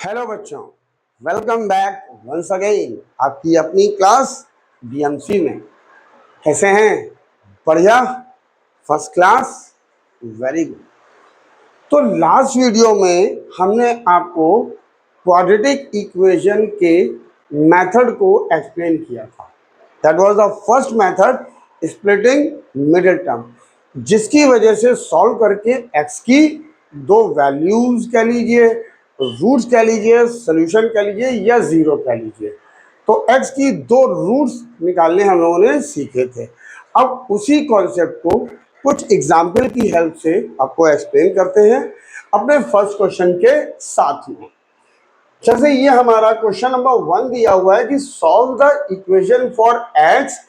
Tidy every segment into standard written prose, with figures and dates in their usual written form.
Hello बच्चों, welcome back once again आपकी अपनी क्लास बीएमसी में। कैसे हैं? बढ़िया, फर्स्ट क्लास, वेरी गुड। तो लास्ट वीडियो में हमने आपको क्वाड्रेटिक इक्वेशन के मेथड को एक्सप्लेन किया था। That was the first method, splitting middle term, जिसकी वजह से सॉल्व करके एक्स की दो वैल्यूज कह लीजिए, रूट्स कह लीजिए, सोल्यूशन कह लीजिए या जीरो कह लीजिए, तो एक्स की दो रूट्स निकालने हम लोगों ने सीखे थे। अब उसी कॉन्सेप्ट को कुछ एग्जाम्पल की हेल्प से आपको एक्सप्लेन करते हैं अपने फर्स्ट क्वेश्चन के साथ में। जैसे ये हमारा क्वेश्चन नंबर 1 दिया हुआ है कि solve the equation for x.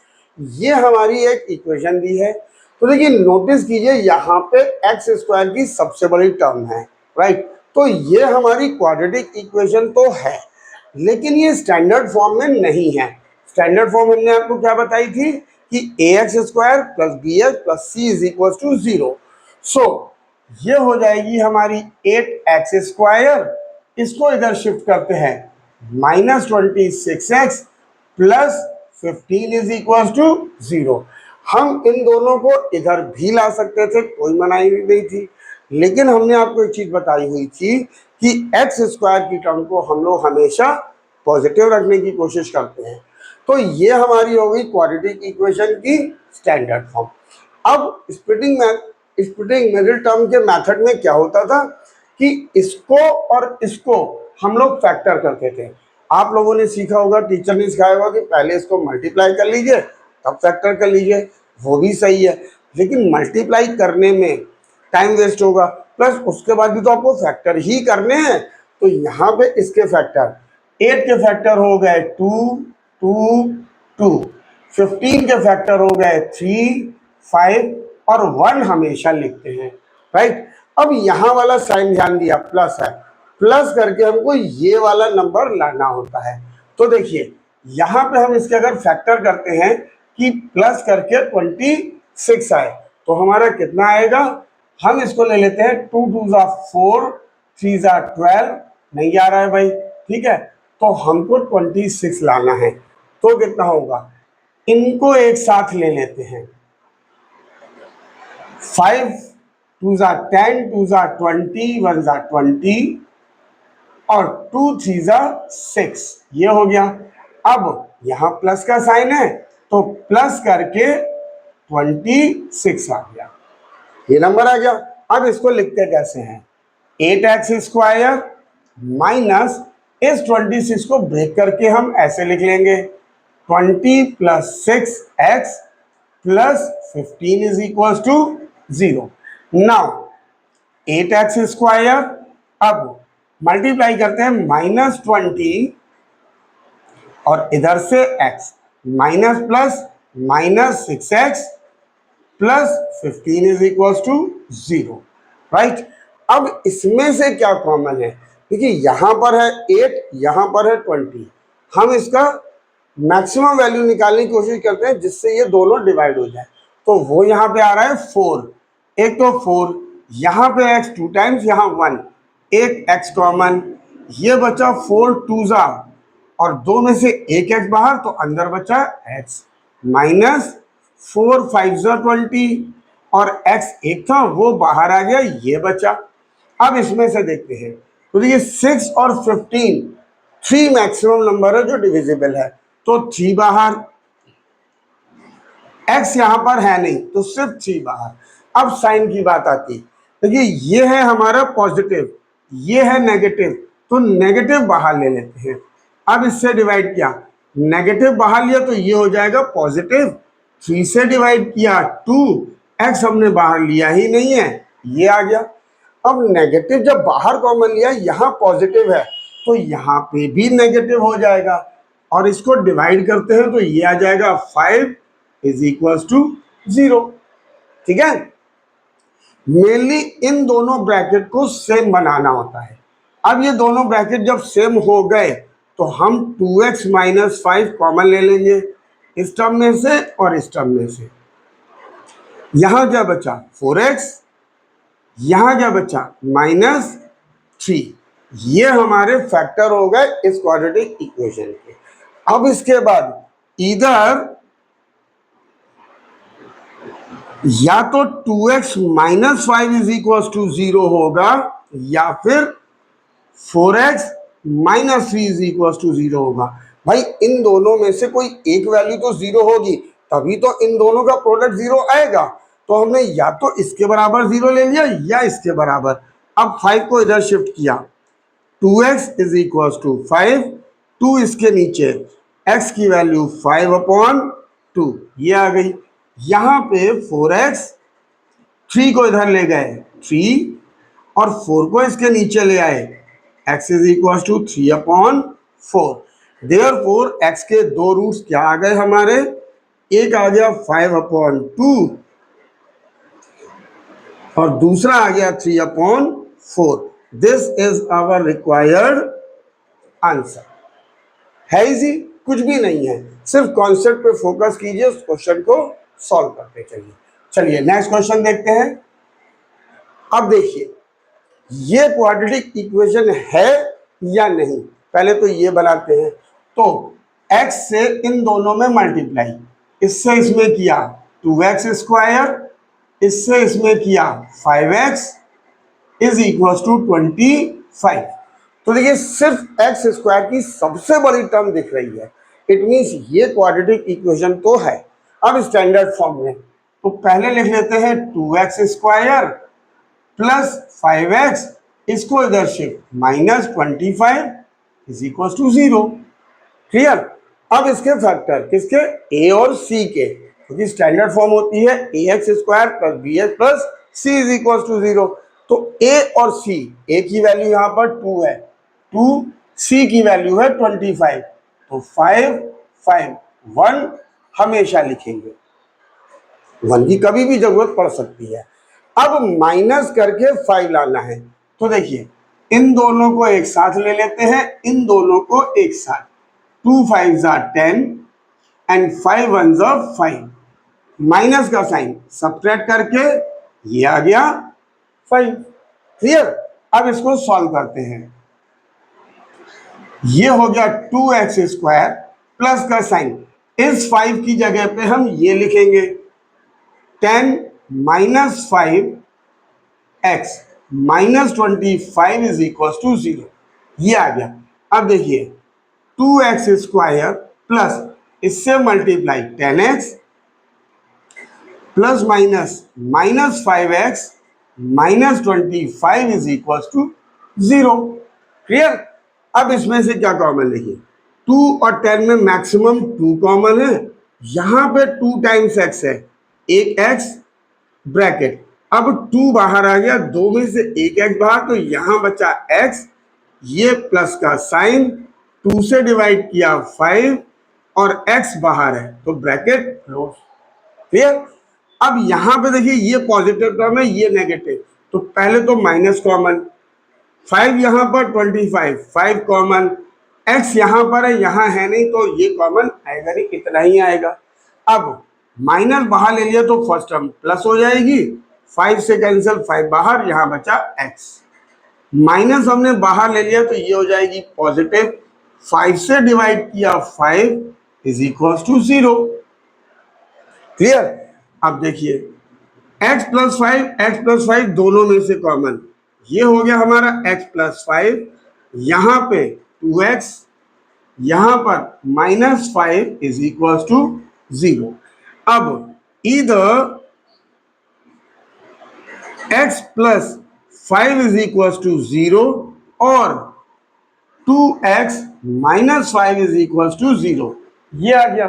ये हमारी एक इक्वेशन दी है, तो देखिए नोटिस कीजिए यहाँ पे एक्स स्क्वायर की सबसे बड़ी टर्म है, राइट। तो ये हमारी क्वाड्रेटिक इक्वेशन तो है, लेकिन ये स्टैंडर्ड फॉर्म में नहीं है। स्टैंडर्ड फॉर्म हमने आपको क्या बताई थी कि a x square plus b x plus c is equal to 0। So ये हो जाएगी हमारी 8x स्क्वायर, इसको इधर शिफ्ट करते हैं -26x plus 15 is equal to 0। हम इन दोनों को इधर भी ला सकते थे, कोई मनाही नहीं थी, लेकिन हमने आपको एक चीज बताई हुई थी कि एक्स स्क्वायर की टर्म को हम लोग हमेशा पॉजिटिव रखने की कोशिश करते हैं। तो ये हमारी हो गई क्वाड्रेटिक इक्वेशन की स्टैंडर्ड फॉर्म। अब स्प्लिटिंग मिडिल टर्म के मेथड में क्या होता था कि इसको और इसको हम लोग फैक्टर करते थे। आप लोगों ने सीखा होगा, टीचर ने सिखाया होगा कि पहले इसको मल्टीप्लाई कर लीजिए तब फैक्टर कर लीजिए, वो भी सही है, लेकिन मल्टीप्लाई करने में टाइम वेस्ट होगा, प्लस उसके बाद भी तो आपको फैक्टर ही करने हैं। तो यहाँ पे इसके फैक्टर 8 के फैक्टर हो गए 2 2 2, 15 के फैक्टर हो गए 3 5 और 1 हमेशा लिखते हैं, राइट। अब यहाँ वाला साइन ध्यान दिया, प्लस है, प्लस करके हमको ये वाला नंबर लाना होता है। तो देखिए यहाँ पे हम इसके अगर फैक्टर करते हैं कि प्लस करके 26 आए तो हमारा कितना आएगा, हम इसको ले लेते हैं 2 2 4 3 12, नहीं आ रहा है भाई, ठीक है, तो हमको 26 लाना है। तो कितना होगा, इनको एक साथ ले लेते हैं, 5 2 10 2 20 1 20 और 2 3 6, ये हो गया। अब यहां प्लस का साइन है तो प्लस करके 26 आ गया, ये नंबर आ गया। अब इसको लिखते कैसे हैं, 8x स्क्वायर माइनस इस 26 को ब्रेक करके हम ऐसे लिख लेंगे 20 plus 6x plus 15 is equal to 0। Now 8x square, अब मल्टीप्लाई करते हैं -20 और इधर से x, minus plus -6x plus 15 is equal to 0, right. अब इसमें से क्या कॉमन है, देखिए यहां पर है 8, यहां पर है 20, हम इसका मैक्सिमम वैल्यू निकालने की कोशिश करते हैं जिससे ये दोनों डिवाइड हो जाए। तो वो यहाँ पे आ रहा है 4, एक तो 4, यहाँ पे x 2 टाइम्स, यहाँ 1, एक x कॉमन, ये बचा 4 2 और दो में से एक x बाहर तो अंदर बचा x, माइनस 4 5 20 और x एक था वो बाहर आ गया, ये बचा। अब इसमें से देखते हैं, तो ये 6 और 15 3 मैक्सिमम नंबर है जो डिविजिबल है, तो 3 बाहर, x यहां पर है नहीं तो सिर्फ 3 बाहर। अब साइन की बात आती, देखिए ये है हमारा पॉजिटिव, ये है नेगेटिव, तो नेगेटिव बाहर ले लेते हैं। अब इससे डिवाइड किया, नेगेटिव बाहर लिया तो ये हो जाएगा पॉजिटिव, 3 से डिवाइड किया 2, x हमने बाहर लिया ही नहीं है, ये आ गया। अब नेगेटिव जब बाहर कॉमन लिया, यहाँ पॉजिटिव है तो यहाँ पे भी नेगेटिव हो जाएगा, और इसको डिवाइड करते हैं तो ये आ जाएगा 5 इज इक्वल टू 0, ठीक है। मेनली इन दोनों ब्रैकेट को सेम बनाना होता है। अब ये दोनों ब्रैकेट जब सेम हो गए तो हम 2x माइनस 5 कॉमन ले लेंगे इस टर्म में से और इस टर्म में से। यहां क्या बचा 4x, यहां क्या बचा -3, ये हमारे फैक्टर हो गए इस क्वाड्रेटिक इक्वेशन के। अब इसके बाद इधर या तो 2x minus 5 is equal to 0 होगा या फिर 4x minus 3 is equal to 0 होगा। भाई इन दोनों में से कोई एक वैल्यू तो 0 होगी, तभी तो इन दोनों का प्रोडक्ट 0 आएगा। तो हमने या तो इसके बराबर 0 ले लिया या इसके बराबर। अब 5 को इधर शिफ्ट किया, 2x इज इक्वल टू 5, 2 इसके नीचे, x की वैल्यू 5/2 ये आ गई। यहाँ पे 4x, 3 को इधर ले गए 3 और 4 को इसके नीचे ले आए, x is equal to 3/4। Therefore x के दो रूट्स क्या आ गए हमारे, एक आ गया 5/2 और दूसरा आ गया 3/4। This is our required answer. है इजी, कुछ भी नहीं है, सिर्फ कॉन्सेप्ट पे फोकस कीजिए, उस क्वेश्चन को सॉल्व करते चलिए। चलिए नेक्स्ट क्वेश्चन देखते हैं। अब देखिए ये क्वाड्रेटिक इक्वेशन है या नहीं, पहले तो ये बनाते हैं। तो x से इन दोनों में मल्टीप्लाई, इससे इसमें किया 2x स्क्वायर, इससे इसमें किया 5x इज इक्वल टू 25। तो देखिए सिर्फ एक्स स्क्वायर की सबसे बड़ी टर्म दिख रही है, इट मीन्स ये क्वाड्रेटिक इक्वेशन तो है। अब स्टैंडर्ड फॉर्म में तो पहले लिख लेते हैं 2x स्क्वायर प्लस 5x, इसको इधर shift minus 25 is equal to 0। Clear. अब इसके फैक्टर किसके, a और c के, क्योंकि स्टैंडर्ड फॉर्म होती है ax square plus bx plus c is equal to 0। तो a और c, a की वैल्यू यहाँ पर 2 है, 2, c की वैल्यू है 25, तो 5 5 1 हमेशा लिखेंगे, 1 की कभी भी जरूरत पड़ सकती है। अब माइनस करके 5 लाना है, तो देखिए इन दोनों को एक साथ ले लेते हैं, इन दोनों को एक साथ, 2 5 10 एंड 5 1 5, माइनस का साइन सब्ट्रैक्ट करके ये आ गया 5। क्लियर। अब इसको सॉल्व करते हैं, ये हो गया 2x स्क्वायर प्लस का साइन, इस 5 की जगह पे हम ये लिखेंगे 10 minus 5x minus 25 is equal to 0, ये आ गया। अब देखिए 2x स्क्वायर प्लस इससे multiply 10x plus minus minus 5x minus 25 is equal to 0। Clear. अब इसमें से क्या कॉमन लिखिए, 2 और 10 में मैक्सिमम 2 कॉमन है, यहां पे 2 टाइम्स x है, एक x ब्रैकेट, अब 2 बाहर आ गया, 2 में से एक x बाहर, तो यहां बचा x, ये प्लस का साइन, 2 से डिवाइड किया 5 और x बाहर है तो ब्रैकेट क्लोज। क्लियर। अब यहां पे देखिए ये पॉजिटिव टर्म है, ये नेगेटिव, तो पहले तो माइनस कॉमन, 5 यहां पर 25, 5 कॉमन, x यहां पर है, यहां है नहीं, तो ये कॉमन आएगा नहीं, इतना ही आएगा। अब माइनस बाहर ले लिया तो फर्स्ट टर्म प्लस हो जाएगी, 5 से कैंसिल, 5 बाहर, यहां बचा x, माइनस हमने बाहर ले लिया तो ये हो जाएगी पॉजिटिव, 5 से डिवाइड किया 5 इज इक्वल टू 0। क्लियर। अब देखिए x प्लस 5 दोनों में से कॉमन, ये हो गया हमारा x प्लस 5, यहां पे 2x, यहां पर माइनस 5 इज इक्वल टू 0। अब इधर x plus 5 is equal to 0 और 2x minus 5 is equal to 0, ये आ गया।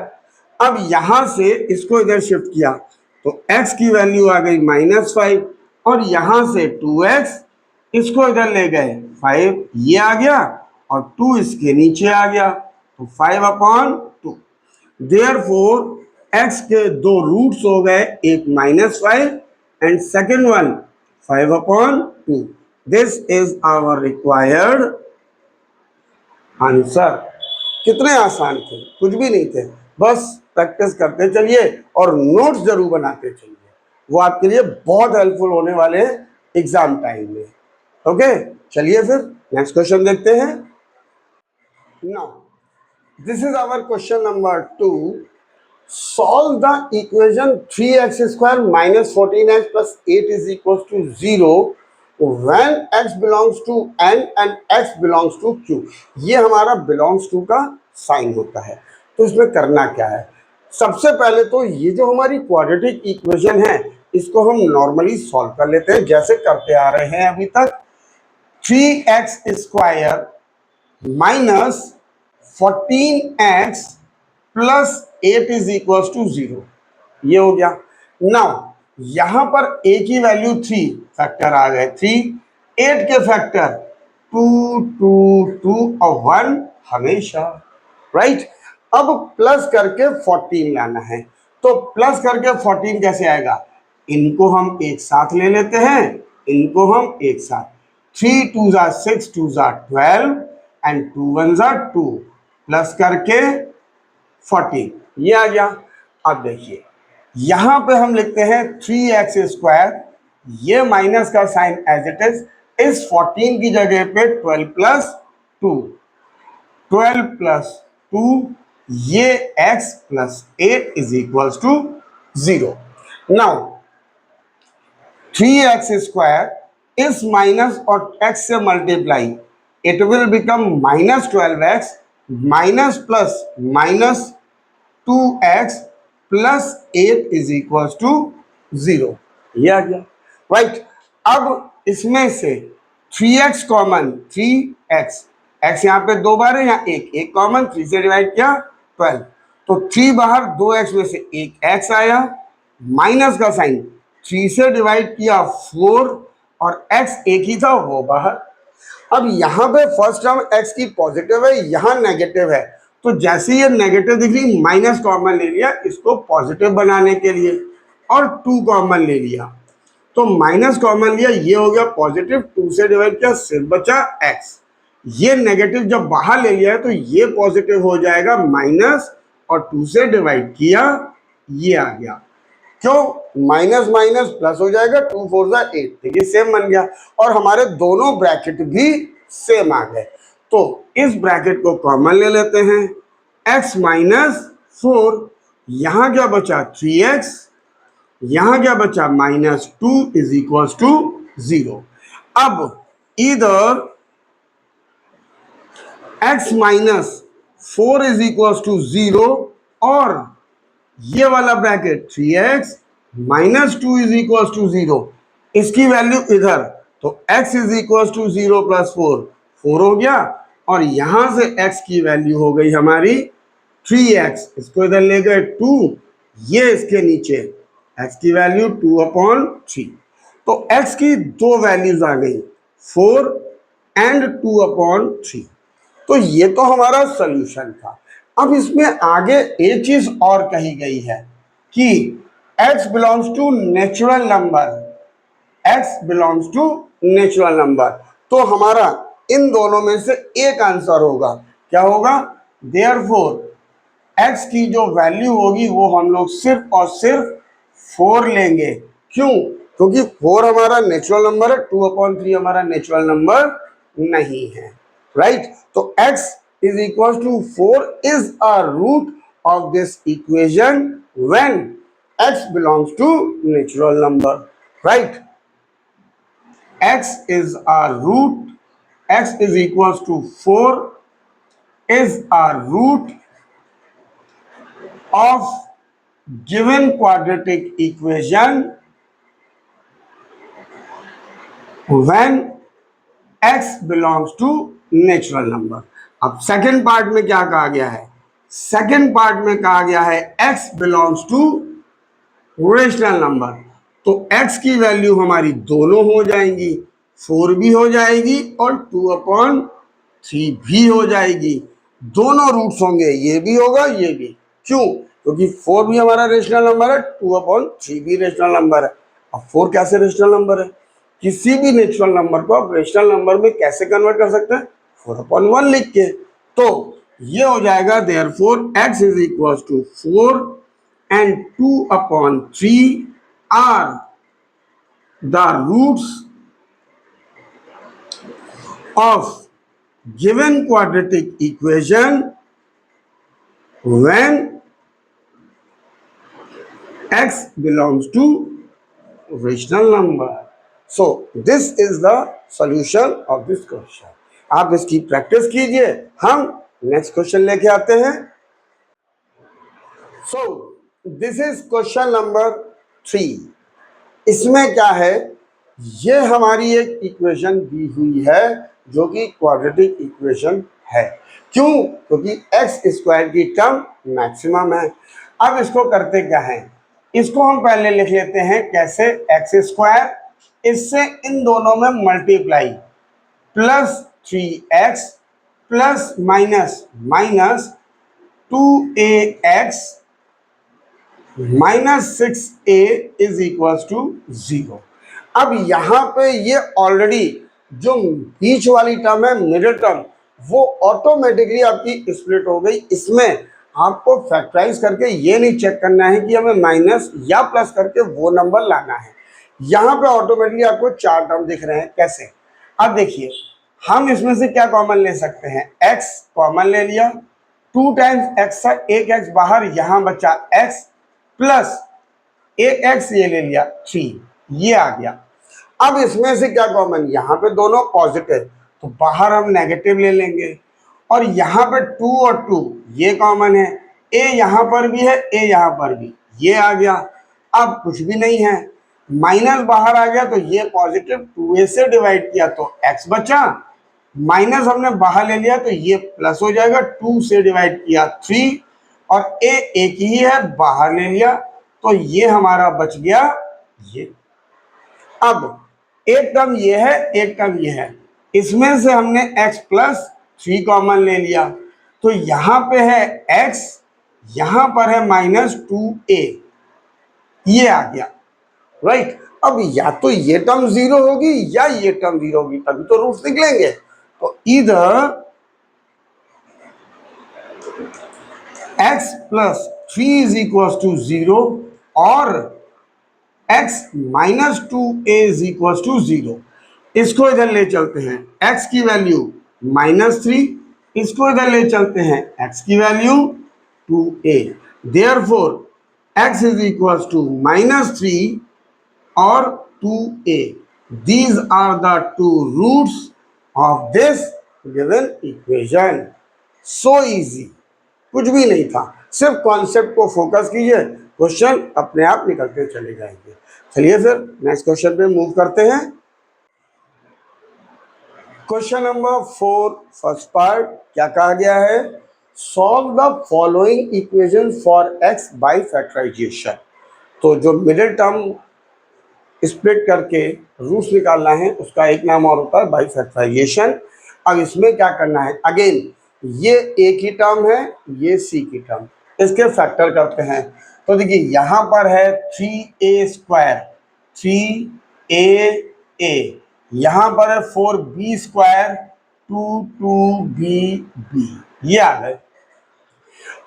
अब यहां से इसको इधर शिफ्ट किया तो x की वैल्यू आ गई -5 और यहां से 2x, इसको इधर ले गए 5, ये आ गया और 2 इसके नीचे आ गया, तो 5/2। देयरफॉर x के दो रूट्स हो गए, एक -5 and second one 5/2। This is our required answer. कितने आसान थे, कुछ भी नहीं थे, बस प्रैक्टिस करते चलिए और नोट्स जरूर बनाते चलिए, वो आपके लिए बहुत हेल्पफुल होने वाले हैं एग्जाम टाइम में। ओके, चलिए फिर नेक्स्ट क्वेश्चन देखते हैं। Now this is our question number 2। Solve the equation 3x square minus 14x plus 8 is equals to 0 when x belongs to n and x belongs to q। ये हमारा belongs to का sign होता है। तो इसमें करना क्या है, सबसे पहले तो ये जो हमारी क्वाड्रेटिक इक्वेशन है इसको हम नॉर्मली सॉल्व कर लेते हैं जैसे करते आ रहे हैं अभी तक। 3x square minus 14x plus 8 is equal to 0, ये हो गया। नाउ यहां पर a की वैल्यू 3, फैक्टर आ गए 3, 8 के फैक्टर 2 2 2 और 1 हमेशा, राइट। अब प्लस करके 14 लाना है, तो प्लस करके 14 कैसे आएगा, इनको हम एक साथ ले लेते हैं, इनको हम एक साथ 3 2 ज़ा 6 2 ज़ा 12 एंड 2 1 ज़ा 2 प्लस करके 14, ये आ गया। अब देखिए यहां पे हम लिखते हैं 3x स्क्वायर, ये माइनस का साइन एज इट इज, इस 14 की जगह पे 12 प्लस 2, 12 प्लस 2, ये x plus 8 is equal to 0। Now 3x square इस माइनस और x से multiply, it will become minus 12x minus plus minus 2x plus 8 is equal to 0, ये आ गया, राइट। अब इसमें से 3x कॉमन, 3x, x यहाँ पे दो बार है, यहाँ एक कॉमन, 3 से डिवाइड किया 12, तो 3 बाहर, 2x में से एक x आया, माइनस का साइन, 3 से डिवाइड किया 4 और x एक ही था वो बाहर। अब यहाँ पे फर्स्ट टर्म x की पॉजिटिव है, यहाँ नेगेटिव है, तो जैसे ये नेगेटिव दिख रही माइनस कॉमन ले लिया इसको पॉजिटिव बनाने के लिए और 2 कॉमन ले लिया, तो माइनस कॉमन लिया, ये हो गया पॉजिटिव, 2 से डिवाइड किया सिर्फ बचा x, ये नेगेटिव जब बाहर ले लिया है तो ये पॉजिटिव हो जाएगा माइनस और 2 से डिवाइड किया, ये आ गया, क्यों, माइनस माइनस प्लस हो जाएगा, 2 4 ज़ा 8, देखिए सेम बन गया और हमारे दोनों ब्रैकेट भी सेम आ गए। तो इस ब्रैकेट को कॉमन ले लेते हैं, x माइनस 4, यहां क्या बचा 3x, यहां क्या बचा माइनस 2 इज इक्वल टू 0। अब इधर x minus 4 is equal to 0 और ये वाला bracket 3x minus 2 is equal to 0, इसकी वैल्यू इधर, तो x is equal to 0 plus 4, 4 हो गया और यहां से x की वैल्यू हो गई हमारी 3x, इसको इधर ले गए 2, ये इसके नीचे x की वैल्यू 2/3, तो x की दो वैल्यूज आ गई 4 एंड 2/3, तो ये तो हमारा सॉल्यूशन था। अब इसमें आगे एक चीज और कही गई है कि x belongs to natural number, x belongs to natural number, तो हमारा इन दोनों में से एक आंसर होगा, क्या होगा, देयरफॉर x की जो वैल्यू होगी वो हम लोग सिर्फ और सिर्फ 4 लेंगे, क्यों, क्योंकि 4 हमारा नेचुरल नंबर है, 2/3 हमारा नेचुरल नंबर नहीं है, राइट। तो x is equals to 4 is a root of this equation when x belongs to natural number, right? X is a root, x is equals to 4 is a root of given quadratic equation when x belongs to natural number। अब second part में क्या कहा गया है, second part में कहा गया है x belongs to rational number, तो x की वैल्यू हमारी दोनों हो जाएंगी, 4 भी हो जाएगी और 2/3 भी हो जाएगी, दोनों रूट्स होंगे, ये भी होगा ये भी, क्यों, क्योंकि 4 भी हमारा रेशनल नंबर है, 2/3 भी रेशनल नंबर है। अब 4 कैसे रेशनल नंबर है, किसी भी नेचुरल नंबर को आप रेशनल नंबर में कैसे कन्वर्ट कर सकते हैं, 4/1 लिख के, तो ये हो जाएगा therefore x is equal to 4 and 2/3 are the roots of given quadratic equation when x belongs to rational number. So this is the solution of this question. आप इसकी प्रैक्टिस कीजिए, हम नेक्स्ट क्वेश्चन लेके आते हैं. So this is question number 3. इसमें क्या है, ये हमारी एक इक्वेशन दी हुई है जो कि क्वाड्रेटिक इक्वेशन है. क्यों? क्योंकि एक्स स्क्वायर की टर्म मैक्सिमम है. अब इसको करते क्या है, इसको हम पहले लिख लेते हैं कैसे, एक्स स्क्वायर, इससे इन दोनों में multiply, plus 3x plus minus minus 2ax minus 6a is equal to 0. अब यहां पे ये ऑलरेडी जो बीच वाली टर्म है, मिडिल टर्म, वो ऑटोमेटिकली आपकी स्प्लिट हो गई. इसमें आपको फैक्टराइज करके ये नहीं चेक करना है कि हमें माइनस या प्लस करके वो नंबर लाना है. यहां पे ऑटोमेटिकली आपको 4 टर्म दिख रहे हैं. कैसे? अब देखिए, हम इसमें से क्या कॉमन ले सकते हैं, x कॉमन ले लिया, 2 टाइम्स x था, एक x बाहर, यहां बचा x प्लस एक x ये ले लिया 3, ये आ गया. अब इसमें से क्या कॉमन, यहाँ पे दोनों पॉजिटिव, तो बाहर हम नेगेटिव ले लेंगे. और यहाँ पे 2 और 2 ये कॉमन है, a यहाँ पर भी है, a यहाँ पर भी, ये आ गया. अब कुछ भी नहीं है, माइनस बाहर आ गया, तो ये पॉजिटिव 2a से डिवाइड किया तो x बचा, माइनस हमने बाहर ले लिया तो ये प्लस हो जाएगा, 2 से डिवाइड किया 3, और a एक ही है, बाहर ले लिया तो ये हमारा बच गया ये. अब एक टर्म ये है, एक टर्म ये है, इसमें से हमने x प्लस 3 कॉमन ले लिया, तो यहां पे है x, यहां पर है माइनस 2a, ये आ गया. राइट. अब या तो ये टर्म 0 होगी या ये टर्म 0 होगी, तभी तो रूट्स निकलेंगे. तो इधर x plus 3 is equal to 0 और x minus 2a is equal to 0. इसको इधर ले चलते हैं, x की वैल्यू -3, इसको इधर ले चलते हैं, x की value 2a. Therefore x is equal to -3 और 2a. These are the two roots of this given equation. So easy. कुछ भी नहीं था, सिर्फ कॉन्सेप्ट को फोकस कीजिए, क्वेश्चन अपने आप निकलते चले जाएंगे. चलिए फिर नेक्स्ट क्वेश्चन पे मूव करते हैं. क्वेश्चन नंबर 4 फर्स्ट पार्ट क्या कहा गया है, solve the following equation for x by factorisation. तो जो मिडिल टर्म स्प्लिट करके रूट्स निकालना है उसका एक नाम और होता है बाय फैक्टराइजेशन. अब इसमें क्या करना है, अगेन ये a की टर्म है, ये c की टर्म, इसके फैक्टर करते हैं. तो देखिए यहाँ पर है 3a स्क्वायर, 3a, यहाँ पर है 4b स्क्वायर, 2b, ये आ गए.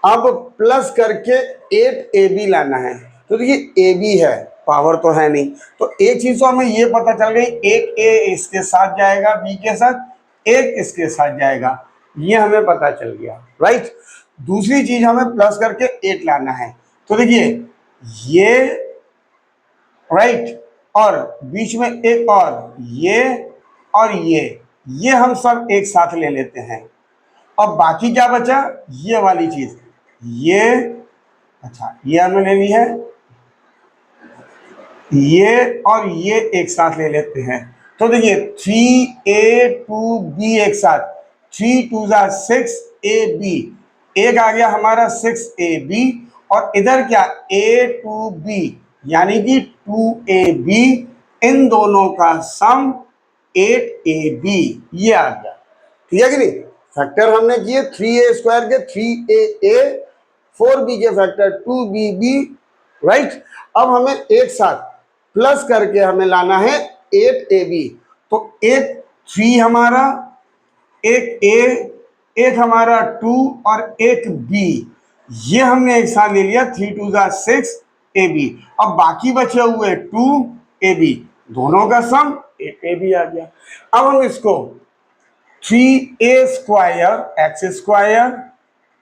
अब प्लस करके 8ab लाना है. तो देखिए ab है, पावर तो है नहीं, तो एक चीज तो हमें ये पता चल गई, एक a इसके साथ जाएगा, b के साथ, एक इसके साथ जाएगा, ये हमें पता चल गया. राइट. दूसरी चीज हमें प्लस करके 8 लाना है. तो देखिए ये राइट, और बीच में एक और ये हम सब एक साथ ले लेते हैं. अब बाकी क्या बचा, ये वाली चीज, ये, अच्छा ये हमें लेनी है, ये और ये एक साथ ले लेते हैं. तो देखिए 3a 2b एक साथ, 3 2 6ab, एक आ गया हमारा 6ab, और इधर क्या a 2b यानी कि 2ab, इन दोनों का सम 8ab, ये आ गया. ठीक है कि नहीं. फैक्टर हमने किए 3a स्क्वायर के 3aa, 4b के फैक्टर 2bb. राइट. अब हमें एक साथ प्लस करके हमें लाना है 8ab. तो एक 3 हमारा, एक a, एक हमारा 2 और एक b, ये हमने एक साथ ले लिया, 3 2 6ab. अब बाकी बचे हुए 2ab, दोनों का सम 8 ए बी आ गया। अब हम इसको 3a square x square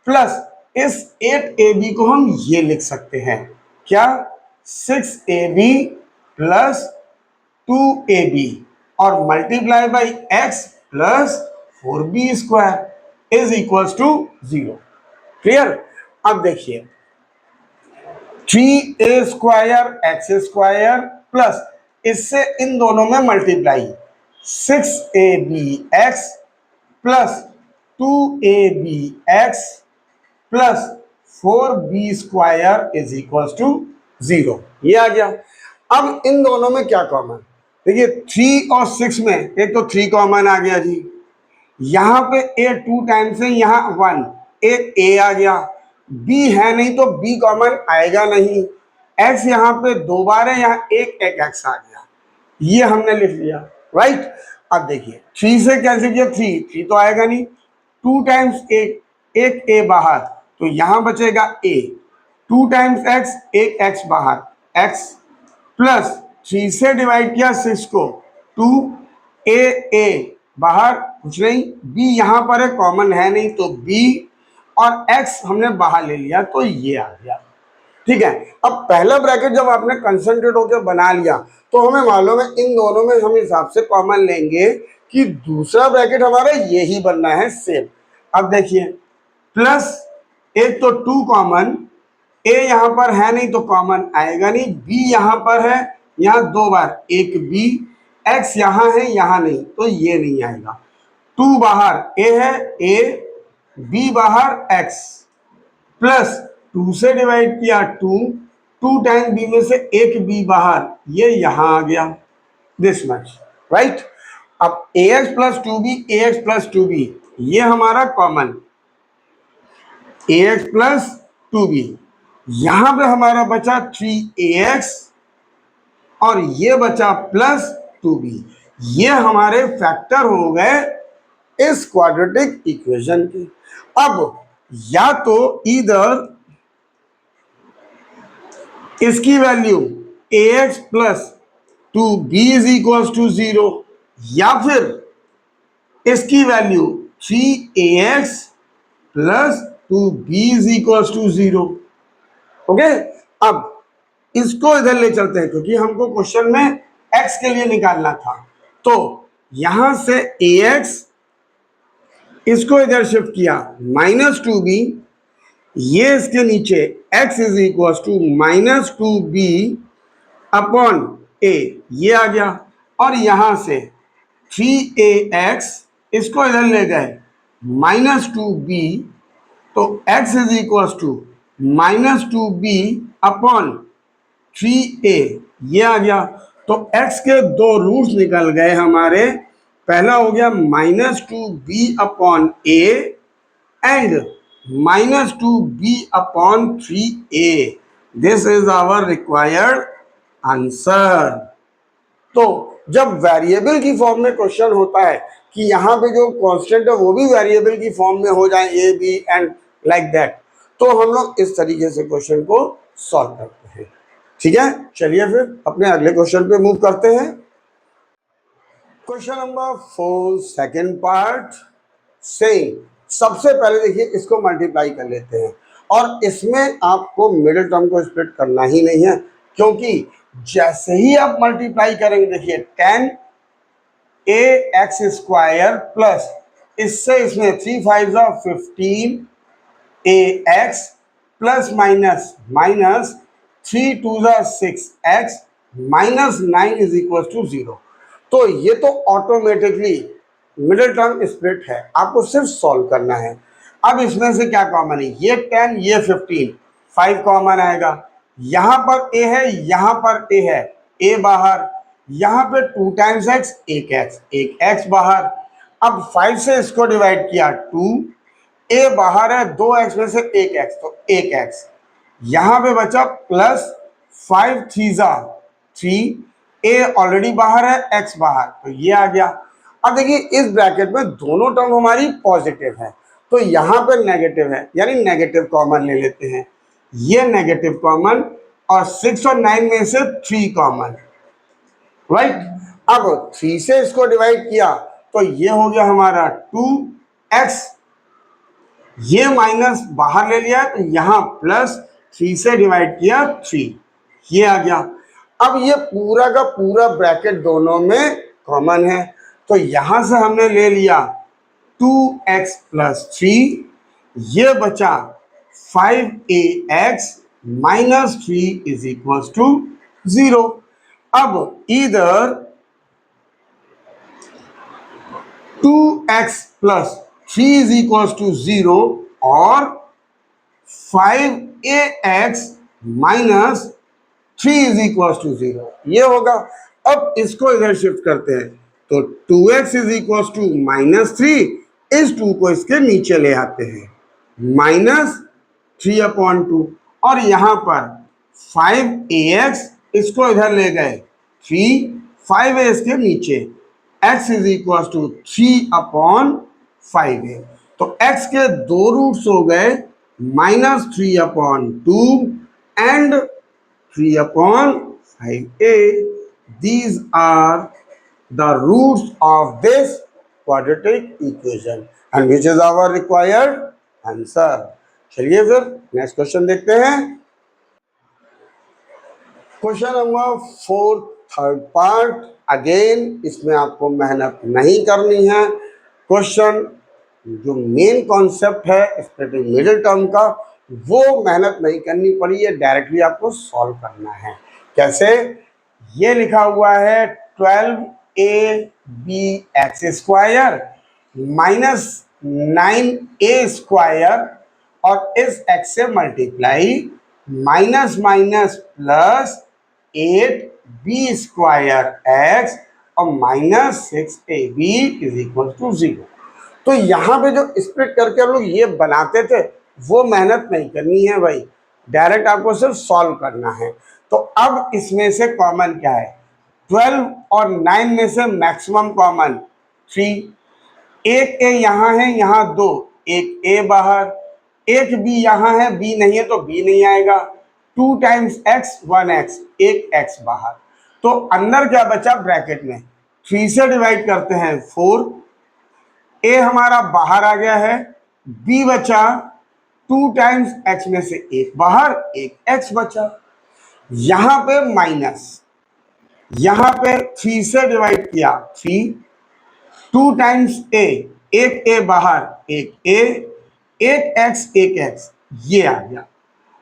plus इस 8ab को हम ये लिख सकते हैं क्या, 6ab प्लस 2ab और multiply by x plus 4b square is equals to 0। Clear. अब देखिए 3a square x square plus इससे इन दोनों में multiply 6ab plus 2ab plus 4b square is equals to 0। ये आ गया। अब इन दोनों में क्या कॉमन, देखिए 3 और 6 में एक तो 3 कॉमन आ गया जी, यहां पे a 2 टाइम्स है, यहां 1, एक a आ गया, b है नहीं तो b कॉमन आएगा नहीं, x यहां पे 2 बार है, यहां एक x आ गया, ये हमने लिख लिया। राइट। अब देखिए 3 से कैंसिल किया, 3 तो आएगा नहीं, 2 टाइम्स एक a बाहर तो यहां बचेगा a, 2 टाइम्स x, एक x बाहर, x प्लस 3 से डिवाइड किया 6 को, 2a बाहर कुछ नहीं, b यहां पर है कॉमन है नहीं तो b और x हमने बाहर ले लिया तो ये आ गया। ठीक है। अब पहला ब्रैकेट जब आपने कंसंट्रेट होकर बना लिया तो हमें मालूम है इन दोनों में हम हिसाब से कॉमन लेंगे कि दूसरा ब्रैकेट हमारा यही बनना है सेम। अब देखिए प्लस एक तो 2 कॉमन, a यहां पर है नहीं तो कॉमन आएगा नहीं, b यहां पर है, यहां 2 बार एक b, x यहां है यहां नहीं तो ये नहीं आएगा, 2 बाहर a है, a b बाहर x प्लस 2 से डिवाइड किया 2 टाइम b में से एक b बाहर, ये यहां आ गया, दिस मच। राइट। अब ax plus 2b, ax plus 2b ये हमारा कॉमन, ax प्लस 2b, यहां पे हमारा बचा 3ax और ये बचा प्लस 2b, ये हमारे फैक्टर हो गए इस क्वाड्रेटिक इक्वेशन के। अब या तो इधर इसकी value ax plus 2b is equals to 0 या फिर इसकी value 3ax plus 2b is equals to 0। Okay. अब इसको इधर ले चलते हैं क्योंकि हमको क्वेश्चन में x के लिए निकालना था, तो यहां से ax इसको इधर शिफ्ट किया -2b, ये इसके नीचे x is equal to -2b upon a, ये आ गया, और यहां से 3ax इसको इधर ले गए -2b तो x is equal to -2b upon 3a, ये आ गया। तो x के 2 रूट्स निकल गए हमारे, पहला हो गया -2b upon a and -2b upon 3a, this is our required answer. तो जब वेरिएबल की फॉर्म में क्वेश्चन होता है कि यहाँ पे जो कांस्टेंट है वो भी वेरिएबल की फॉर्म में हो जाए a b and like that, तो हम लोग इस तरीके से क्वेश्चन को सॉल्व करते हैं। ठीक है, चलिए फिर अपने अगले क्वेश्चन पे मूव करते हैं। क्वेश्चन नंबर 4 सेकेंड पार्ट से सबसे पहले देखिए इसको मल्टीप्लाई कर लेते हैं, और इसमें आपको मिडिल टर्म को स्प्लिट करना ही नहीं है क्योंकि जैसे ही आप मल्टीप्लाई करेंगे देखिए 10ax स्क्वायर प्लस इससे इसमें 3 5 15ax plus minus minus 3 2 6x minus 9 is equal to 0। तो ये तो ऑटोमेटिकली मिडिल टर्म स्प्लिट है, आपको सिर्फ सॉल्व करना है। अब इसमें से क्या कॉमन है, ये 10 ये 15, 5 कॉमन आएगा, यहां पर a है यहां पर a है, a बाहर, यहां पे 2 टाइम्स x, एक x बाहर। अब 5 से इसको डिवाइड किया 2, a बाहर है, 2x में से एक x तो एक x, यहां पे बचा प्लस 5 3 a ऑलरेडी बाहर है, x बाहर, तो ये आ गया। अब देखिए इस ब्रैकेट में दोनों टर्म हमारी पॉजिटिव है तो यहां पर नेगेटिव है, यानी नेगेटिव कॉमन ले लेते हैं, ये नेगेटिव कॉमन, और 6 और 9 में से 3 कॉमन। राइट। अब 3 से इसको डिवाइड किया तो ये हो गया हमारा 2x, ये माइनस बाहर ले लिया तो यहां प्लस 3 से डिवाइड किया 3, ये आ गया। अब ये पूरा का पूरा ब्रैकेट दोनों में कॉमन है, तो यहां से हमने ले लिया 2x प्लस 3, ये बचा 5ax minus 3 is equal to 0। अब इधर 2x plus 3 is equal to 0 और 5ax minus 3 is equal to 0, ये होगा। अब इसको इधर शिफ्ट करते हैं तो 2x is equal to minus 3, इस 2 को इसके नीचे ले आते हैं, माइनस 3/2, और यहां पर 5ax इसको इधर ले गए 3, 5a इसके नीचे, x is equal to 3/5a, तो x के दो रूट्स हो गए -3/2 and 3/5a. These are the roots of this quadratic equation and which is our required answer. चलिए फिर नेक्स्ट क्वेश्चन देखते हैं। Question number 4 third part, again इसमें आपको मेहनत नहीं करनी है। क्वेश्चन जो मेन कॉन्सेप्ट है स्प्लिटिंग मिडिल टर्म का, वो मेहनत नहीं करनी पड़ी है, डायरेक्टली आपको सॉल्व करना है। कैसे? ये लिखा हुआ है 12ab(x² माइनस 9a² और इस x से multiply minus minus plus 8b² और minus 6ab is equal to 0। तो यहाँ पे जो स्प्लिट करके हम लोग ये बनाते थे वो मेहनत नहीं करनी है भाई, डायरेक्ट आपको सिर्फ सॉल्व करना है। तो अब इसमें से कॉमन क्या है? 12 और 9 में से मैक्सिमम कॉमन 3, एक a यहाँ है, यहाँ 2, एक a बाहर, एक b यहाँ है, b नहीं है तो b नहीं आएगा, 2 टाइम्स x 1x, एक x बाहर, तो अंदर क्या बचा ब्रैकेट में 3 से डिवाइड करते हैं 4, a हमारा बाहर आ गया है, b बचा 2 टाइम्स x में से एक बाहर, एक x बचा, यहां पे माइनस, यहां पे 3 से डिवाइड किया 3, 2 टाइम्स a, एक a बाहर, एक a, एक x, एक x, ये आ गया,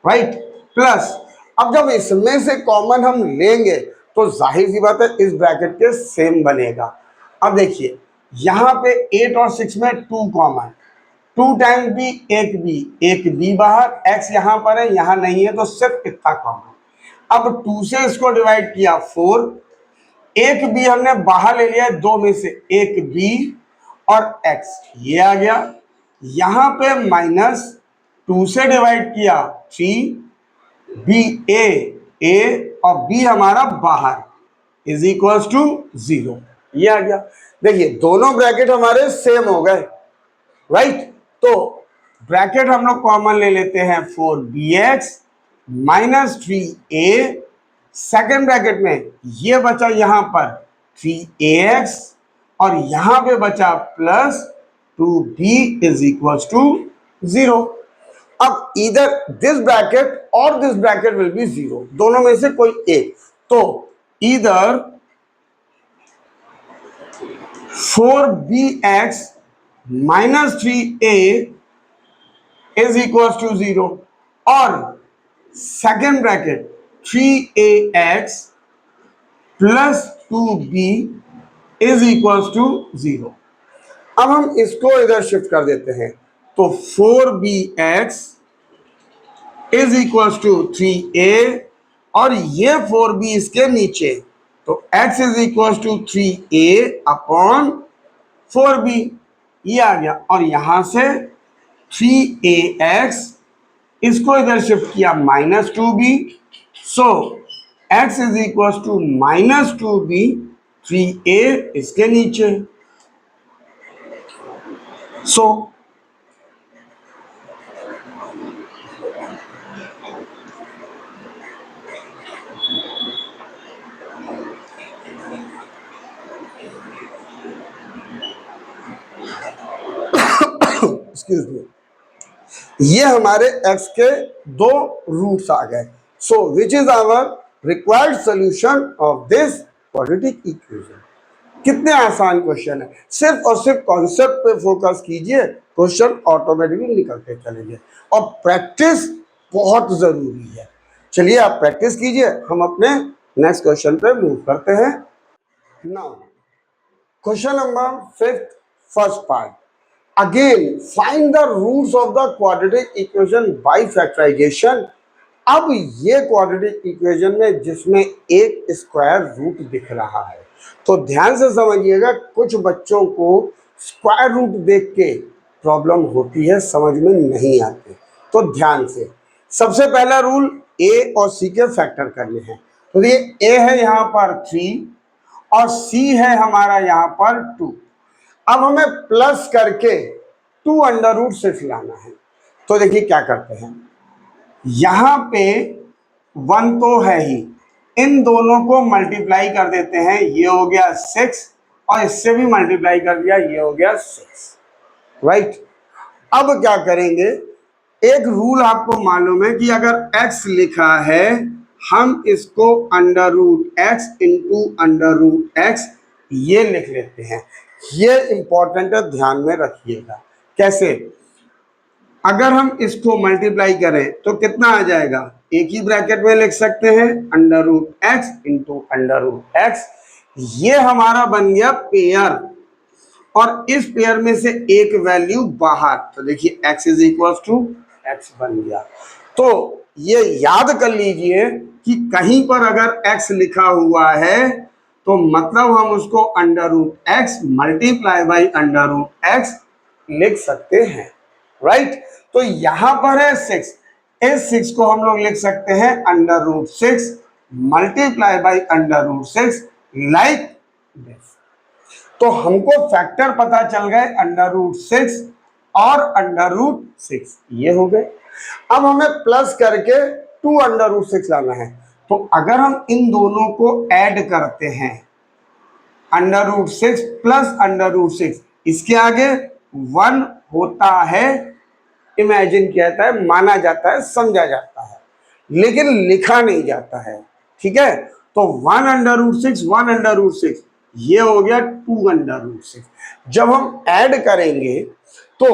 राइट। प्लस अब जब इसमें से कॉमन हम लेंगे तो जाहिर सी बात है इस ब्रैकेट के सेम बनेगा। अब देखिए यहां पे 8 और 6 में 2 कॉमन, 2 टाइम्स b, एक b बाहर, x यहां पर है, यहां नहीं है तो सिर्फ इतना कॉमन। अब 2 से इसको डिवाइड किया 4, एक b हमने बाहर ले लिया 2 में से, एक b और x, ये आ गया। यहां पे माइनस 2 से डिवाइड किया 3, b a और b हमारा बाहर इज इक्वल टू 0, ये आ गया। देखिए दोनों ब्रैकेट हमारे सेम हो गए, राइट। तो ब्रैकेट हम लोग कॉमन ले लेते हैं 4bx minus 3a, second bracket में ये बचा यहां पर 3ax और यहां पे बचा plus 2b is equal to 0। अब इधर दिस ब्रैकेट और दिस ब्रैकेट विल बी 0, दोनों में से कोई एक, तो इधर 4bx minus 3a is equal to 0 और second bracket 3ax plus 2b is equal to 0। अब हम इसको इधर शिफ्ट कर देते हैं तो 4bx is equal to 3a और ये 4b इसके नीचे, तो x is equal to 3a upon 4b, ये आ गया। और यहां से 3ax इसको इधर शिफ्ट किया minus 2b, so x is equal to minus 2b, 3a इसके नीचे, सो एक्सक्यूज मी, ये हमारे x के दो रूट्स आ गए। So which is our required solution of this quadratic equation. कितने आसान क्वेश्चन है, सिर्फ और सिर्फ कॉन्सेप्ट पे फोकस कीजिए, क्वेश्चन ऑटोमेटिकली निकलते चलेंगे। और प्रैक्टिस बहुत जरूरी है। चलिए आप प्रैक्टिस कीजिए, हम अपने नेक्स्ट क्वेश्चन पे मूव करते हैं। Now question number 5, first part, again find the roots of the quadratic equation by factorisation. अब ये क्वाड्रेटिक इक्वेशन में जिसमें एक स्क्वायर रूट दिख रहा है, तो ध्यान से समझिएगा, कुछ बच्चों को स्क्वायर रूट देख के प्रॉब्लम होती है, समझ में नहीं आते। तो ध्यान से, सबसे पहला रूल ए और सी के फैक्टर करने हैं। तो ये ए है यहाँ पर 3 और सी है हमारा यहाँ पर 2। अब हमें प्लस करके 2√6 लाना है। तो देखिए क्या करते हैं, यहां पे 1 तो है ही, इन दोनों को मल्टीप्लाई कर देते हैं, ये हो गया 6 और इससे भी मल्टीप्लाई कर दिया, ये हो गया 6, राइट। अब क्या करेंगे, एक रूल आपको मालूम है कि अगर x लिखा है, हम इसको √x इंटू √x ये लिख लेते हैं। ये इंपॉर्टेंट है, ध्यान में रखिएगा। कैसे, अगर हम इसको मल्टीप्लाई करें तो कितना आ जाएगा, एक ही ब्रैकेट में लिख सकते हैं √x इंटू √x। ये हमारा बन गया पेयर, और इस पेयर में से एक वैल्यू बाहर, तो देखिए x is equal to x बन गया। तो ये याद कर लीजिए कि कहीं पर अगर x लिखा हुआ है तो मतलब हम उसको √x मल्टीप्लाई बाई √x लिख सकते हैं, राइट। तो यहां पर है 6, इस 6 को हम लोग लिख सकते हैं √6 मल्टीप्लाई बाई √6 लाइक दिस। तो हमको फैक्टर पता चल गए √6 और √6, ये हो गए। अब हमें प्लस करके 2√6 लाना है। तो अगर हम इन दोनों को ऐड करते हैं, √6 प्लस √6, इसके आगे 1 होता है, इमेजिन किया जाता है, माना जाता है, समझा जाता है, लेकिन लिखा नहीं जाता है, ठीक है। तो 1√6 1√6, ये हो गया 2√6। जब हम ऐड करेंगे तो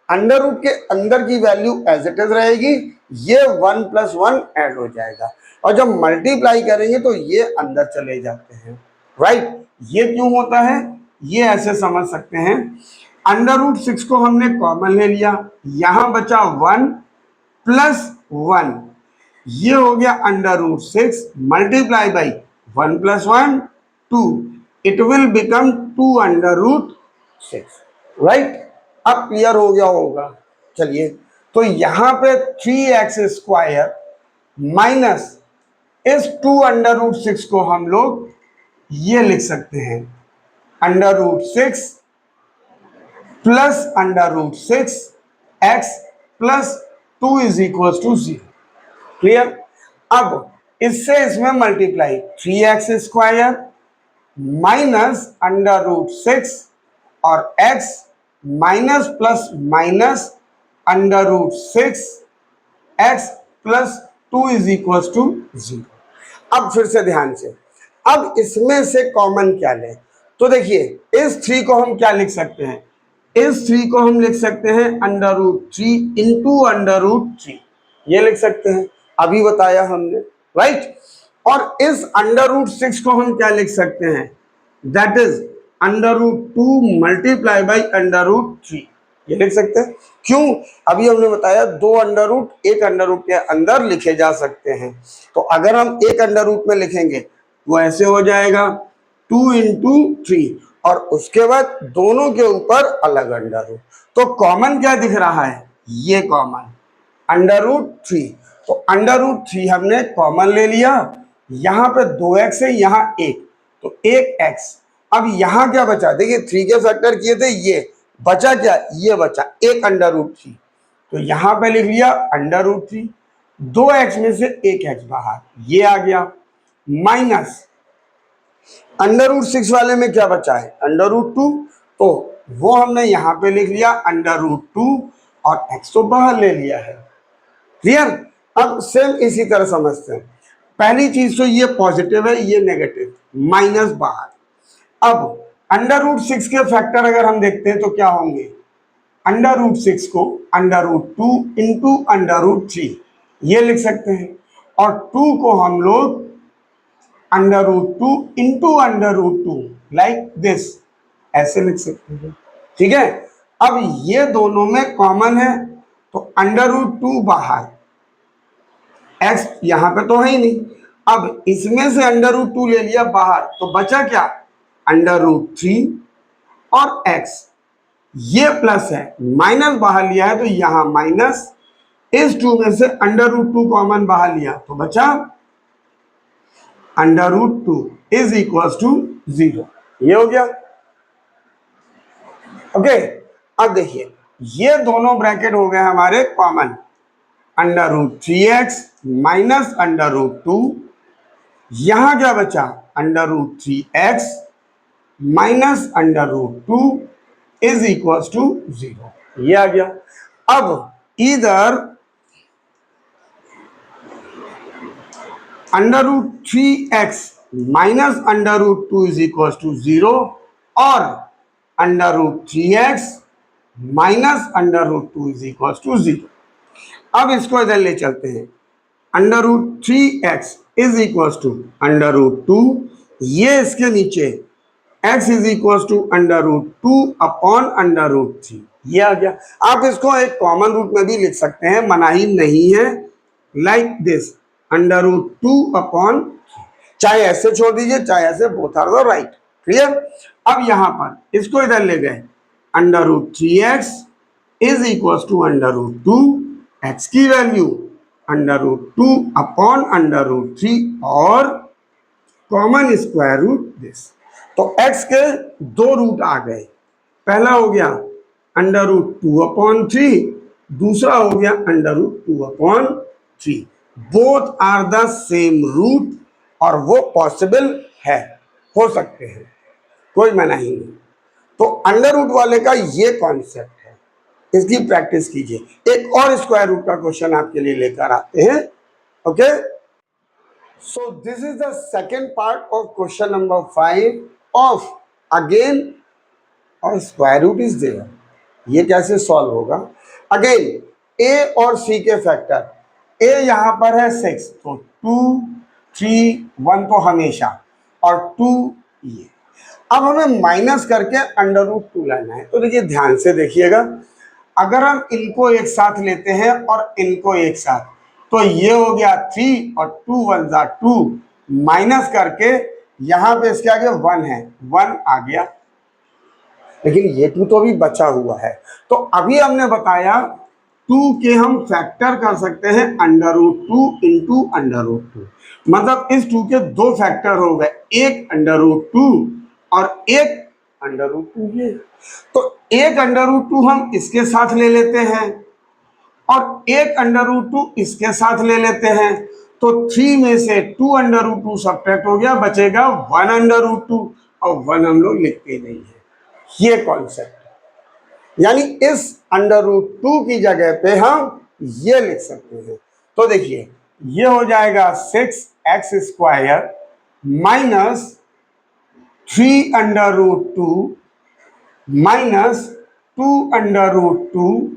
अंडर रूट के अंदर की वैल्यू एज इट इज रहेगी, ये 1 + 1 ऐड हो जाएगा, और जब मल्टीप्लाई करेंगे तो ये अंदर चले जाते हैं, राइट। ये क्यों होता है, ये ऐसे समझ सकते हैं, √6 को हमने कॉमन ले लिया, यहां बचा 1 + 1, ये हो गया √6 multiply by 1 + 1 2, it will become 2√6, right. अब क्लियर हो गया होगा। चलिए, तो यहां पे 3x² माइनस इस 2√6 को हम लोग ये लिख सकते हैं √6 plus √6 x plus 2 is equal to 0। Clear. अब इससे इसमें मल्टीप्लाई, 3x² माइनस √6 और x minus plus minus √6 x plus 2 is equal to 0। अब फिर से ध्यान से, अब इसमें से कॉमन क्या लें, तो देखिए इस 3 को हम क्या लिख सकते हैं, इस 3 को हम लिख सकते हैं √3 इंटू √3, ये लिख सकते हैं, अभी बताया हमने, राइट। और इस √6 को हम क्या लिख सकते हैं, दैट इज √2 मल्टीप्लाई बाई √3, ये लिख सकते हैं। क्यों, अभी हमने बताया 2 अंडर एक अंडर रूट के अंदर लिखे जा सकते हैं। तो अगर हम एक अंडर रूट में लिखेंगे वो ऐसे हो जाएगा 2 × 3, और उसके बाद दोनों के ऊपर अलग अंडर रूट। तो कॉमन क्या दिख रहा है, ये कॉमन √3, तो √3 हमने कॉमन ले लिया, यहां पे 2x है, यहां 1, तो 1x। अब यहां क्या बचा, देखिए 3 के फैक्टर किए थे, ये बचा क्या, ये बचा 1 √3, तो यहां पे लिख लिया √3, 2x में से 1x बाहर, ये आ गया, माइनस √6 वाले में क्या बचा है √2, तो वो हमने यहाँ पे लिख लिया √2 और x तो बाहर ले लिया है। क्लियर? अब सेम इसी तरह समझते हैं। पहली चीज तो ये पॉजिटिव है, ये नेगेटिव, माइनस बाहर। अब √6 के फैक्टर अगर हम देखते हैं तो क्या होंगे? √6 को √2 इंटू √3 ये लिख सकते हैं, और 2 को हम लोग √2 इंटू √2 लाइक दिस ऐसे लिख सकते हैं। ठीक है? अब ये दोनों में कॉमन है तो √2 बाहर, x यहां पे तो है ही नहीं। अब इसमें से √2 ले लिया बाहर तो बचा क्या? √3 और x, ये प्लस है, माइनस बाहर लिया है तो यहां माइनस, इस 2 में से √2 कॉमन बाहर लिया तो बचा √2 इज इक्वल टू 0। ये हो गया। ओके, अब देखिए ये दोनों ब्रैकेट हो गए हमारे कॉमन, √3x माइनस √2, यहां क्या बचा? √3x minus √2 is equal to 0। ये आ गया। अब इधर √3x minus √2 is equal to 0 और √3x minus √2 is equal to 0। अब इसको इधर ले चलते हैं, √3x इज इक्वल टू √2, ये इसके नीचे x is equal to √2 upon √3, ये आ गया। आप इसको एक कॉमन रूट में भी लिख सकते हैं, मनाही नहीं है, लाइक दिस √2 अपॉन, चाहे ऐसे छोड़ दीजिए चाहे ऐसे, both are the right. Clear? अब यहां पर इसको इधर ले गए, √3x is equal to √2, x की वैल्यू √2 अपॉन √3 और कॉमन स्क्वायर रूट दिस। तो x के दो रूट आ गए, पहला हो गया √2 अपॉन 3, दूसरा हो गया √2 upon 3। Both are the same root और वो पॉसिबल है, हो सकते हैं, कोई मनाही नहीं। तो अंडर रूट वाले का ये कॉन्सेप्ट है, इसकी प्रैक्टिस कीजिए। एक और स्क्वायर रूट का क्वेश्चन आपके लिए लेकर आते हैं। Okay, so this is the second part of question number 5 of again और स्क्वायर रूट इज देयर। ये कैसे सॉल्व होगा? अगेन a और c के फैक्टर, a यहां पर है 6 तो 2 3 1 तो हमेशा, और 2 ये। अब हमें माइनस करके √2 लाना है। तो देखिए ध्यान से देखिएगा, अगर हम इनको एक साथ लेते हैं और इनको एक साथ, तो ये हो गया 3 और 2 1 जा 2, माइनस करके यहां पे इसके आगे 1 है, 1 आ गया, लेकिन ये 2 तो अभी बचा हुआ है। तो अभी हमने बताया 2 के हम फैक्टर कर सकते हैं √2 इंटू √2, मतलब इस 2 के दो फैक्टर हो गए, एक √2 और एक √2 ये। तो एक √2 हम इसके साथ ले लेते हैं और एक √2 इसके साथ ले लेते हैं, तो 3 में से 2 √2 सब्ट्रैक्ट हो गया, बचेगा 1 √2, और 1 हम लोग लिखते नहीं है। ये कॉन्सेप्ट है, यानी इस √2 की जगह पे हम ये लिख सकते हैं। तो देखिए ये हो जाएगा 6x² माइनस 3 √2 माइनस 2 √2,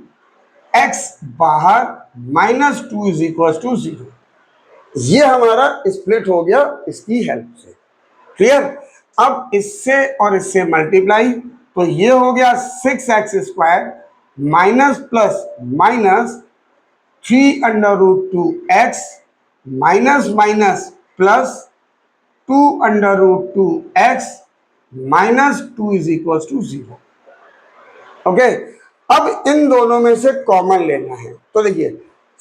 x बाहर माइनस 2 इज इक्वल टू 0। ये हमारा स्प्लिट हो गया इसकी हेल्प से। क्लियर? अब इससे और इससे मल्टीप्लाई, तो ये हो गया 6x² minus plus minus 3 √2x minus minus plus 2 √2x minus 2 is equal to 0। Okay, अब इन दोनों में से कॉमन लेना है। तो देखिए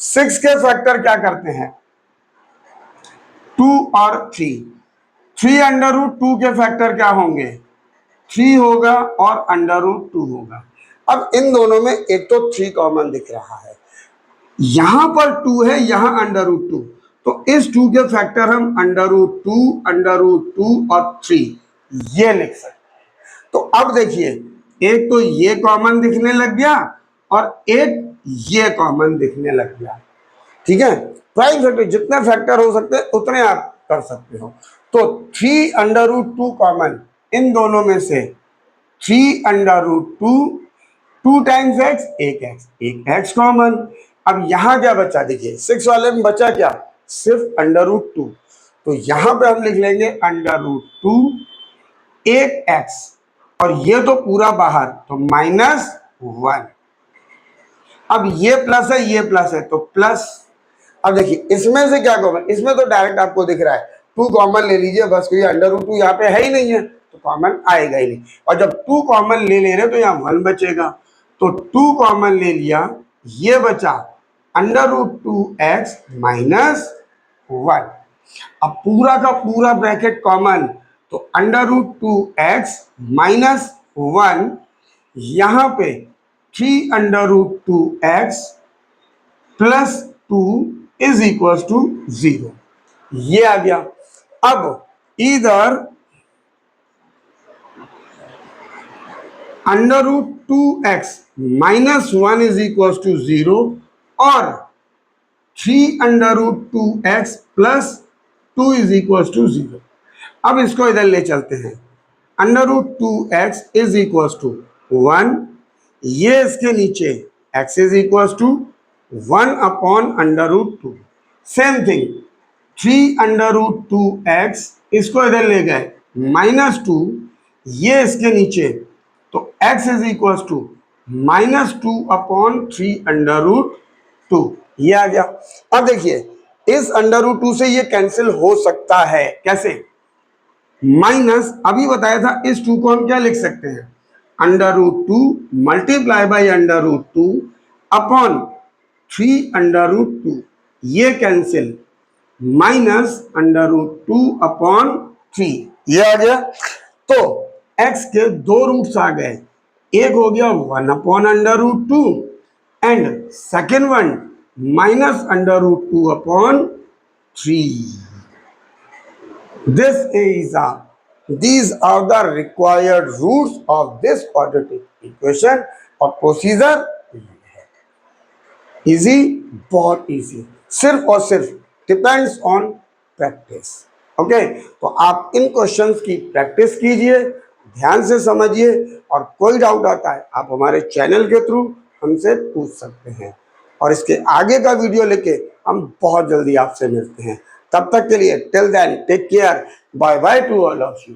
6 के फैक्टर क्या करते हैं? 2 और 3। 3 √2 के फैक्टर क्या होंगे? 3 होगा और √2 होगा। अब इन दोनों में एक तो 3 कॉमन दिख रहा है, यहां पर 2 है, यहां √2, तो इस 2 के फैक्टर हम √2 और 3 ये लिख सकते हैं। तो अब देखिए एक तो ये कॉमन दिखने लग गया और एक ये कॉमन दिखने लग गया। ठीक है, प्राइम फैक्टर जितने फैक्टर हो सकते हैं उतने आप कर सकते हो। तो 3√2 कॉमन इन दोनों में से 3√2, 2 टाइम्स एक्स, एक एक्स कॉमन। अब यहां क्या बचा, देखिए 6 वाले में बचा क्या, सिर्फ √2। तो यहां पे हम लिख लेंगे √2 एक एक्स, और ये तो पूरा बाहर, तो -1। अब ये प्लस है, ये प्लस है, तो प्लस। अब देखिए इसमें से क्या कॉमन, इसमें तो डायरेक्ट आपको दिख रहा है 2 कॉमन ले लीजिए बस, कोई √2 यहाँ पे है ही नहीं है तो कॉमन आएगा ही नहीं। और जब 2 कॉमन ले रहे तो यहाँ 1 बचेगा, तो 2 कॉमन ले लिया, ये बचा √2x -1। अब पूरा का पूरा ब्रैकेट कॉमन, तो √2x -1, यहां पे 3√2x +2 इज इक्वल टू 0, ये आ गया। अब इधर √2x -1 इज इक्वल टू 0 और 3√2x +2 इज इक्वल टू 0। अब इसको इधर ले चलते हैं, √2x इज इक्वल टू 1, ये इसके नीचे x is equal to 1/√2। Same thing 3√2x, इसको इधर ले गए -2, ये इसके नीचे, तो x इज इक्वल टू -2/3√2, ये आ गया। अब देखिए इस √2 से ये कैंसिल हो सकता है, कैसे, माइनस अभी बताया था, इस 2 को हम क्या लिख सकते हैं, √2 मल्टीप्लाई बाई √2 अपॉन 3√2, ये कैंसिल, -√2/3, ये आ गया। तो x के 2 रूट्स आ गए, एक हो गया 1/√2 and second one -√2/3। These are the required roots of this quadratic equation और प्रोसीजर इजी, बहुत इजी, सिर्फ और सिर्फ डिपेंड्स ऑन प्रैक्टिस। ओके, तो आप इन क्वेश्चंस की प्रैक्टिस कीजिए, ध्यान से समझिए, और कोई डाउट आता है आप हमारे चैनल के थ्रू हमसे पूछ सकते हैं, और इसके आगे का वीडियो लेके हम बहुत जल्दी आपसे मिलते हैं। तब तक के लिए till then take care, bye bye to all of you.